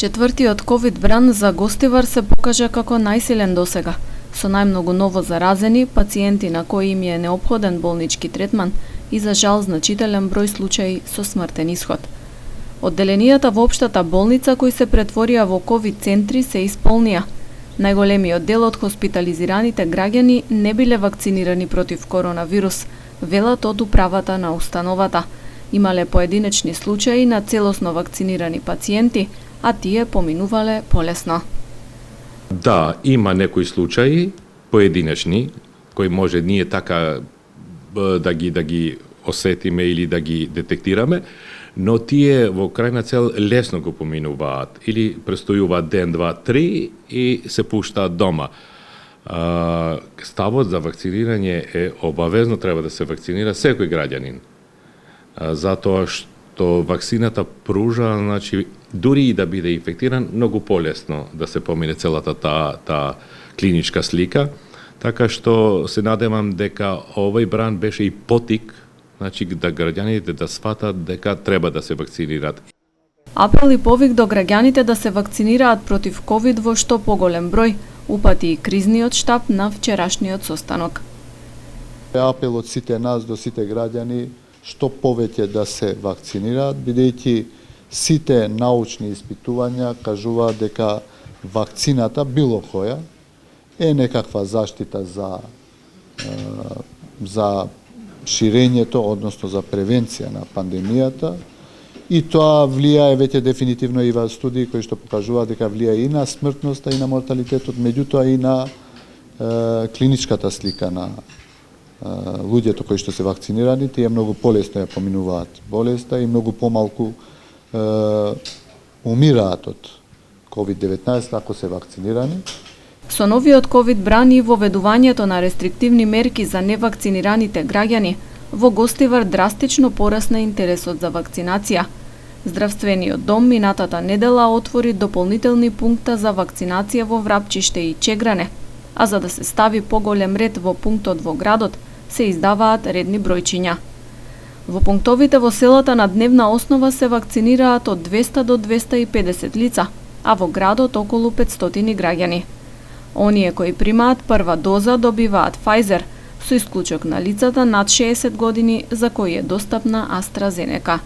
Четвртиот ковид бран за Гостивар се покажа како најсилен досега, со најмногу ново заразени, пациенти на кои им е неопходен болнички третман и за жал значителен број случаи со смртен исход. Одделенијата во општата болница кои се претворија во ковид центри се исполнија. Најголемиот дел од хоспитализираните граѓани не биле вакцинирани против коронавирус, велат од управата на установата. Имале поединечни случаи на целосно вакцинирани пациенти, а тие поминувале полесно. Да, има некои случаи поединечни кои може ние така да ги осетиме или да ги детектираме, но тие во крајна цел лесно го поминуваат или престојуваат ден, два, три и се пуштаат дома. Ставот за вакцинирање е обавезно треба да се вакцинира секој граѓанин. Затоа што вакцината пружа, значи, дури и да биде инфектиран, многу полесно да се помине целата таа клиничка слика. Така што се надевам дека овој бран беше и потик, значи да граѓаните да сватат дека треба да се вакцинираат. Апел и повик до граѓаните да се вакцинираат против ковид во што поголем број, упати и кризниот штаб на вчерашниот состанок. Апел од сите нас до сите граѓани што повеќе да се вакцинираат, бидејќи сите научни испитувања кажуваат дека вакцината било која е некаква заштита за ширењето, односно за превенција на пандемијата, и тоа влијае веќе дефинитивно и во студии кои што покажуваат дека влијае и на смртноста и на морталитетот, меѓутоа и на клиничката слика на луѓето кои што се вакцинирани, тие многу полесно ја поминуваат болеста и многу помалку умираат од COVID-19 ако се вакцинирани. Со новиот ковид бран и воведувањето на рестриктивни мерки за невакцинираните граѓани, во Гостивар драстично порасна интересот за вакцинација. Здравствениот дом минатата недела отвори дополнителни пункта за вакцинација во Врапчиште и Чегране, а за да се стави поголем ред во пунктот во градот, се издаваат редни бројчиња. Во пунктовите во селата на дневна основа се вакцинираат од 200 до 250 лица, а во градот околу 500 граѓани. Оние кои примаат прва доза добиваат Pfizer, со исклучок на лицата над 60 години за кои е достапна AstraZeneca.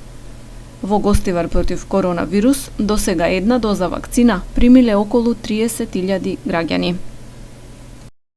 Во Гостивар против коронавирус, досега една доза вакцина примиле околу 30.000 граѓани.